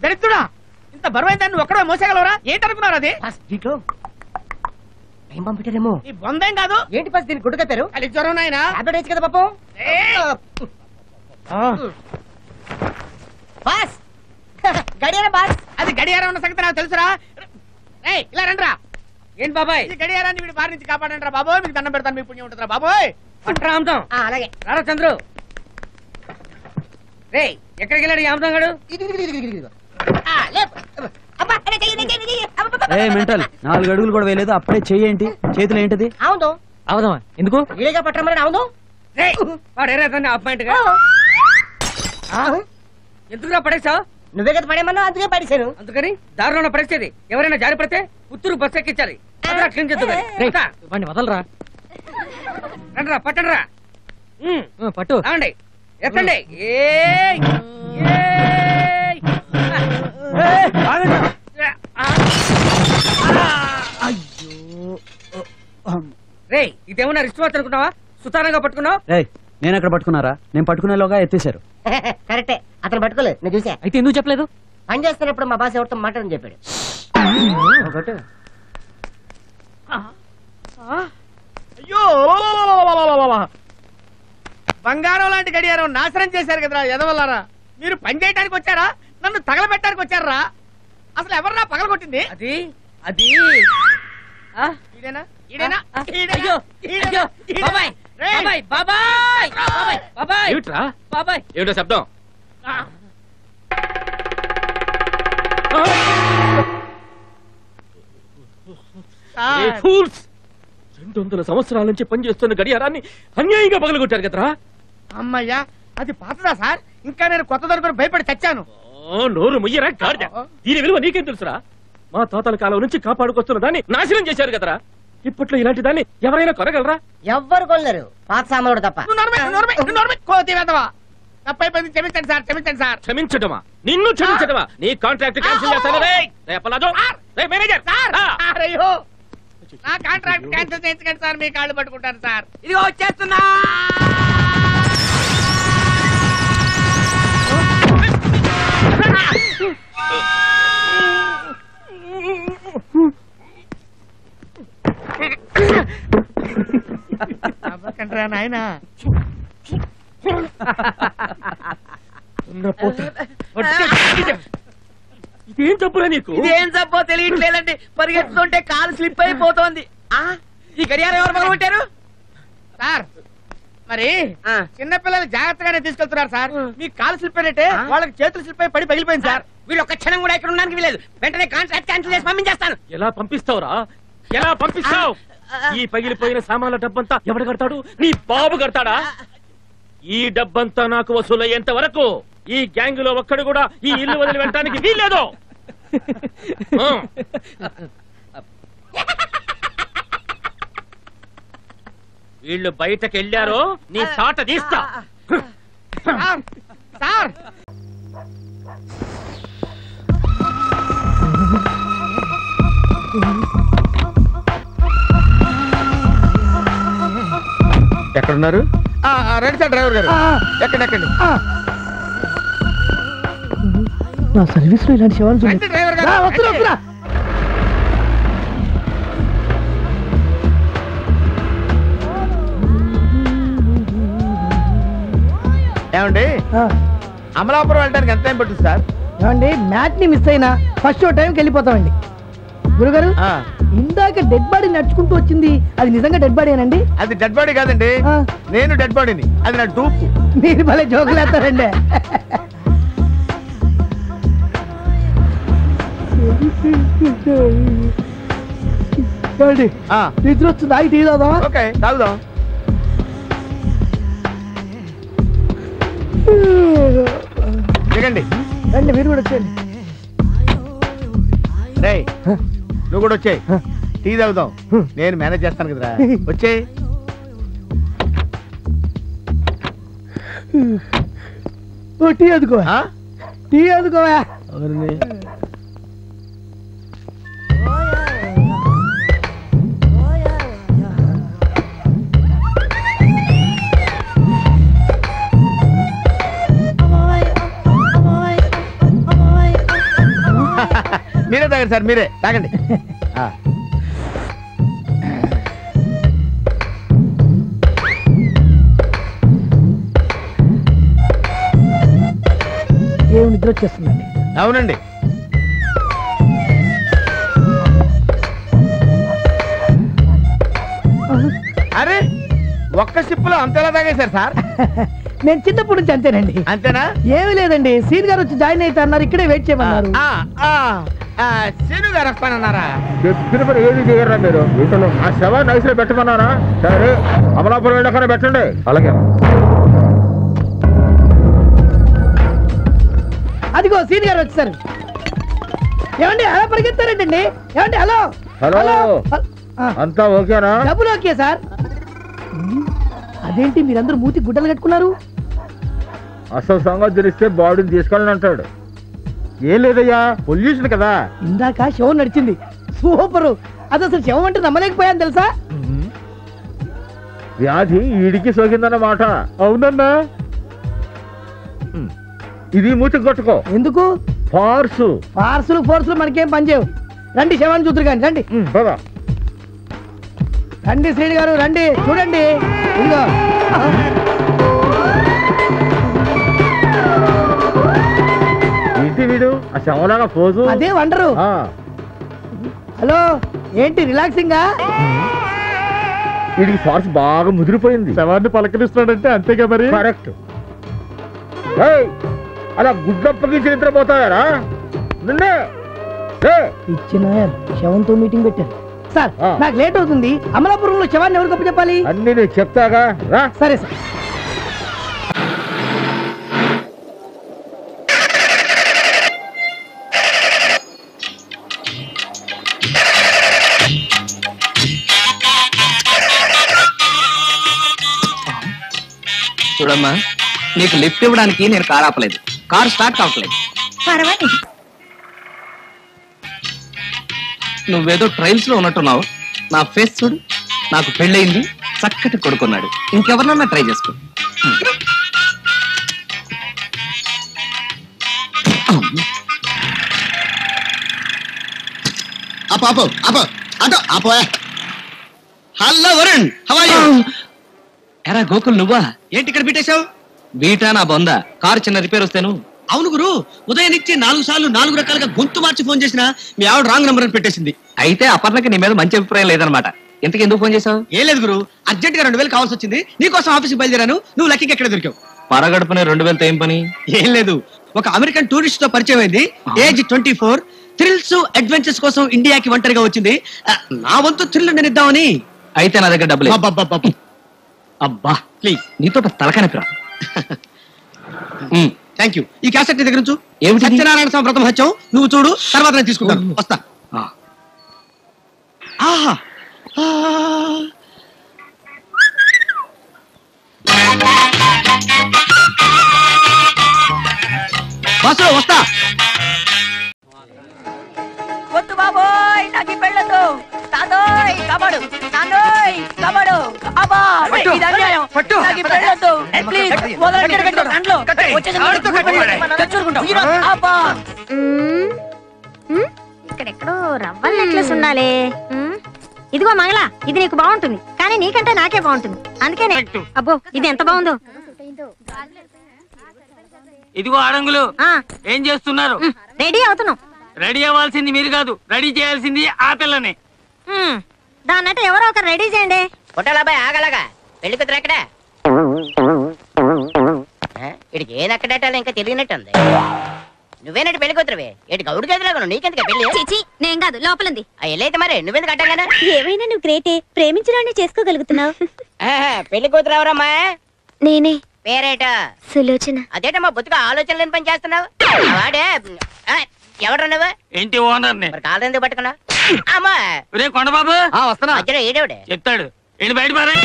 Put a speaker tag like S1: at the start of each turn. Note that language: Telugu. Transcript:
S1: దరిద్రుడా, ఇంత బరువైందా నువ్వు ఒక్కడే మోసగలవరా? ఏంటనుకున్నారు అది?
S2: దీంట్లో ఏం పంపించారేమో.
S1: ఈ బొందేం కాదు.
S2: ఏంటి ఫస్ట్ దీన్ని గుడ్డు కట్టారు?
S1: అది జ్వరం నాయన.
S2: టాబ్లెట్ కదా పాపం. బాస్ గడియారం బాస్.
S1: అది గడియారం ఉన్న సంగతి నాకు తెలుసురా. ఇలా రండిరా.
S2: ఏంటి బాబాయ్?
S1: ఈ గడియారాన్ని వీడి బారి నుంచి కాపాడండి రా బాబోయ్. మీకు దండం పెడతాను, మీ పుణ్యం ఉంటుందిరా బాబోయ్.
S2: పట్రాంతం. అలాగే రారా చంద్రు. రే ఎక్కడికి వెళ్ళాడు ఈ ఆమ్దం గాడు?
S3: మెంటల్ 4 అడుగులు కూడా వేయలేదు, అప్పుడే చెయ్యేంటి? చేతులు ఏంటిది?
S2: అవును
S3: అవుదమ్మా, ఎందుకు
S2: ఇడిగా పట్టమని? అవును వాడు అపాయింట్ గా ఎందుకురా పడేసావు? నువ్వే కదా పడేమన్నా, అందుకే పడేశాను. అందుకని దారిలో పడేసేది ఎవరైనా జారి పడితే పుత్తూరు బస్ ఎక్కించాలి.
S3: వదలరా.
S2: రండిరా పట్టండిరా.
S3: పట్టు
S2: రావండి, ఎత్తండి. రే ఇదేమన్నా రిస్ట్ వాచ్ అనుకున్నావా? సుతారంగా పట్టుకున్నావు.
S3: నేను ఎక్కడ పట్టుకున్నారా? నేను పట్టుకునేలోగా ఎత్తేశారు.
S2: కరెక్టే, అతను పట్టుకోలేదు, నేను చూసా.
S3: అయితే ఎందుకు చెప్పలేదు?
S2: పని చేస్తున్నప్పుడు మా బాస్ ఎవరితో మాట్లాడని చెప్పాడు.
S1: అయ్యో, బంగారం లాంటి గడియారం నాశనం చేశారు కదరా ఎదవల్లారా. మీరు పని చేయడానికి వచ్చారా, నన్ను తగలబెట్టడానికి వచ్చారా? అసలు ఎవర్రా పగలగొట్టింది?
S2: అది అది
S1: ఈడేనా? ఈడేనా?
S4: ఏమిటో శబ్దం? 200 సంవత్సరాల నుంచి పనిచేస్తున్న గడియారాన్ని అన్యాయంగా పగలగొట్టారు కదరా.
S1: అమ్మయ్యా, అది పాతదా సార్? ఇంకా నేను కొత్త దొరికి భయపడి చచ్చాను.
S4: నోరు ముయ్యరా గాడిద. దీని విలువ నీకేం తెలుసురా? మా తాతల కాలం నుంచి కాపాడుకొస్తున్న దాన్ని నాశనం చేశారు కదరా. ఇప్పట్లో ఇలాంటి దాన్ని ఎవరైనా కొనగలరా?
S2: ఎవ్వరు కొనలేరు, పాత సామానుడు తప్ప.
S1: తప్పైపోయింది, క్షమించండి సార్, క్షమించండి సార్.
S4: క్షమించడమా? నిన్ను క్షమించడమా? నీ కాంట్రాక్ట్ క్యాన్సిల్ చేస్తాను. మేనేజర్
S1: అయ్యో, నా కాంట్రాక్ట్ క్యాన్సిల్ చేయించకండి సార్, మీ కాళ్ళు పట్టుకుంటాను సార్.
S2: ఇదిగో వచ్చేస్తున్నా.
S1: అవ్వకండ్రా నాయన.
S4: ఇదేం తప్పురా నీకు?
S2: ఇదేం తప్పో తెలియట్లేదండి. పరిగెత్తుతుంటే కాలు స్లిప్ అయిపోతోంది. ఈ గడియారం ఎవరు పగలగొట్టారు
S1: సార్? మరి చిన్నపిల్లలు జాగ్రత్తగానే తీసుకెళ్తున్నారు సార్. మీ కాలు స్లిప్ అయినట్టే వాళ్ళకి చేతులు స్లిప్ అయి పడి పగిలిపోయింది సార్.
S2: వీళ్ళు ఒక్క క్షణం కూడా ఇక్కడ ఉండడానికి వీలేదు. వెంటనే కాంట్రాక్ట్ క్యాన్సిల్ చేసి పంపించేస్తాను.
S4: ఎలా పంపిస్తావురా? ఎలా పంపిస్తావు? ఈ పగిలిపోయిన సామాన్ల డబ్బంతా ఎవడు కడతాడు? నీ బాబు కడతాడా? ఈ డబ్బంతా నాకు వసూలయ్యేంత వరకు ఈ గ్యాంగ్ లో ఒక్కడు కూడా ఈ ఇల్లు వదిలి వెళ్ళడానికి వీల్లేదు. వీళ్ళు బయటకు వెళ్ళారో నీ తాట తీస్తా.
S1: సార్
S5: ఎక్కడున్నారు?
S1: రండి సార్, డ్రైవర్ గారు. ఎక్కండి ఎక్కండి.
S3: నా సర్వీస్ లో ఇలాంటి సేవలు
S1: డ్రైవర్ గారు. ఏమండి, అమలాపురం వెళ్ళడానికి ఎంత టైం పడుతుంది సార్?
S6: ఏమండి, మ్యాచ్ ని మిస్ అయినా ఫస్ట్ షో టైంకి వెళ్ళిపోతామండి. గురుగారు, ఇందాక డెడ్ బాడీ నడుచుకుంటూ వచ్చింది, అది నిజంగా డెడ్ బాడీనండి?
S1: అది డెడ్ బాడీ కాదండి, నేను డెడ్ బాడీని. అది నా డూపు.
S6: మీరు భలే జోకులేస్తారండి. నిద్ర వస్తుంది, ఆగి టీ తాగుదామా?
S1: ఓకే, తాగుదాం. దిగండి.
S6: రండి, మీరు కూడా వచ్చేయండి.
S1: రే, నువ్వు కూడా వచ్చేయి, టీ తాగుదాం. నేను మేనేజ్ చేస్తాను కదరా, వచ్చేయి.
S6: టీ అదుకో, టీ అదుకోవా.
S1: తాగారు సార్ మీరే తాగండి.
S6: ఏమి నిద్ర వచ్చేస్తుందండి.
S1: అవునండి. అరే ఒక్క సిప్పులో అంతేలా తాగేశారు సార్?
S6: నేను చిన్నప్పటి నుంచి అంతేనండి.
S1: అంతేనా?
S6: ఏమీ లేదండి, సీన్ గారు వచ్చి జాయిన్ అయితే అన్నారు, ఇక్కడే వెయిట్ చేయమన్నారు.
S1: సీను గారు వస్తానన్నారా?
S5: చెప్పిన పని ఏది చేయరా మీరు? వీటిలో ఆ శవాన్ని నైస్లో పెట్టమన్నారా? సరే అమలాపురం వెళ్ళకనే పెట్టండి. అలాగే.
S6: అదిగో సీన్ గారు వచ్చారు. ఏమండి అలా పరిగెత్తారంటండి? ఏమండి హలో
S5: హలో.
S6: ఆ,
S5: అంతా ఓకేనా?
S6: డబ్బులు ఓకే సార్. అదేంటి మీరందరూ మూతి గుడ్డలు కట్టుకున్నారు?
S5: అసలు సంగతి తెలిస్తే బాడీని తీసుకెళ్ళని అంటాడు. ఏం లేదయ్యా, పొల్యూషన్ కదా.
S6: ఇందాక శవం నడిచింది, సూపరు. అది అసలు శవం అంటే నమ్మలేకపోయాను తెలుసా.
S5: వ్యాధి ఈడికి సోకిందన్నమాట. అవునన్నా. ఇది మూతికి కొట్టుకో.
S6: ఎందుకు?
S5: ఫార్సు.
S6: ఫోర్సులు మనకేం పనిచేయవు. రండి శవాన్ని చూద్దరు కానీ రండి.
S5: పదా.
S6: రండి శ్రీని గారు రండి, చూడండి. ఇదిగో
S5: ఏంటి వీడు ఆ శవంలాగా పోజు?
S6: అదే వండరు. హలో ఏంటి రిలాక్సింగా?
S5: వీడికి ఫార్స్ బాగా ముదిరిపోయింది. శవాన్ని పలకరిస్తున్నాడంటే అంతేగా మరి. కరెక్ట్. అలా గుడ్డప్పగించి నిద్రపోతాయారా? నిన్నే
S6: ఇచ్చిన శవంతో మీటింగ్ పెట్టారు సార్. నాకు లేట్ అవుతుంది. అమలాపురంలో శవాన్ని ఎవరికి అప్పు చెప్పాలి?
S5: అన్ని నేను చెప్తాగా రా.
S6: సరే సార్.
S3: చూడమ్మా, నీకు లిఫ్ట్ ఇవ్వడానికి నేను కారు ఆపలేదు. కారు స్టార్ట్ కావట్లేదు.
S7: పర్వాలేదు.
S3: నువ్వేదో ట్రైల్స్ లో ఉన్నట్టున్నావు. నా ఫేస్ చూడు. నాకు పెళ్ళయింది, చక్కటి కొడుకున్నాడు. ఇంకెవరినన్నా ట్రై చేసుకో. Hello Varun, how are you? ఎరా గోకుల్, నువ్వా? ఏంటి ఇక్కడ పెట్టేశావు? బీటా నా బొంద. కారు చిన్న రిపేర్ వస్తేను. అవును గురు, ఉదయం నుంచి 4 సార్లు 4 రకాలుగా గొంతు మార్చి ఫోన్ చేసినా మీ ఆవిడ రాంగ్ నెంబర్ అని పెట్టేసింది. అయితే అపర్ణకి నీ మీద మంచి అభిప్రాయం లేదనమాట. ఇంతకు ఎందుకు ఫోన్ చేసావు? ఏం లేదు గురు, అర్జెంట్ గా 2000 కావాల్సి వచ్చింది. నీకోసం ఆఫీస్కి బయలుదేరాను. నువ్వు లక్కీకి ఎక్కడ దొరికావు? పరగడుపునే 2000తో ఏం పని? ఏం లేదు, ఒక అమెరికన్ టూరిస్ట్ తో పరిచయం అయింది. ఏజ్ 24. థ్రిల్స్ అడ్వెంచర్స్ కోసం ఇండియాకి ఒంటరిగా వచ్చింది. నా వంతు థ్రిల్ నేను ఇద్దామని. అయితే నా దగ్గర డబ్బులు. అబ్బా ప్లీజ్, నీతో తలకనిపిరా. Thank you. ఈ క్యాసెట్ నీ దగ్గర ఉంచు. ఏమిటి? సత్యనారాయణ స్వామి వ్రతం హత్యం. నువ్వు చూడు, తర్వాత నేను తీసుకుంటాను. వస్తా. ఆహా, బాసు వస్తా.
S7: వద్దు బాబోయ్, నాకు పెళ్ళదు. తాతోయ్ కబడు, నాన్నోయ్ కబడు. అబ్బా ఇది అన్యాయం. నాకు పెళ్ళదు. ప్లీజ్ వదలండి. దాంట్లో అబ్బా.
S8: ఇక్కడెక్కడో రవ్వల నెక్లెస్ ఉండాలి. ఇదిగో మంగళ, ఇది నీకు బాగుంటుంది, కానీ నీకంటే నాకే బాగుంటుంది. అందుకనే. అబ్బో ఇది ఎంత బాగుందో.
S2: ఇదిగో ఆడంగులు, ఏం చేస్తున్నారు?
S8: రెడీ అవుతున్నాం.
S2: రెడీ అవ్వాల్సింది మీరు కాదు, రెడీ చేయాల్సింది ఆ పిల్లని.
S8: దాన్నట్టు ఎవరో ఒకరు రెడీ చేయండి.
S7: పొట్టాలబ్బాయి ఆగలగా పెళ్లి కూతురు ఎక్కడ? ఇడికి ఏది అక్కడేటాలో ఇంకా తెలియనట్టుంది. నువ్వేనట్టు పెళ్లి కూతురువే? ఇటు గౌడు గదిలాగా నీకెందుకు పెళ్లి?
S8: చిచి నేను కాదు, లోపలింది.
S7: వెళ్ళైతే మరి నువ్వెందుకు అడ్డంగానే?
S8: ఏమైనా నువ్వు గ్రేటే, ప్రేమించడాన్ని చేసుకోగలుగుతున్నావు.
S7: పెళ్లి కూతురు ఎవరమ్మా?
S8: నేనే.
S7: పేరేట?
S8: సులోచన.
S7: అదేటమ్మా బొత్తుగా ఆలోచన లేని పని చేస్తున్నావు. వాడే ఎవరు నువ్వు?
S2: ఇంటి ఓనర్ ని.
S7: మరి కాలు ఎందుకు పట్టుకున్నావు? అమ్మా
S2: కొండబాబు
S1: వస్తున్నా.
S7: మధ్యలో ఏడేవిడే
S2: చెప్తాడు. వెళ్ళి బయట పారే.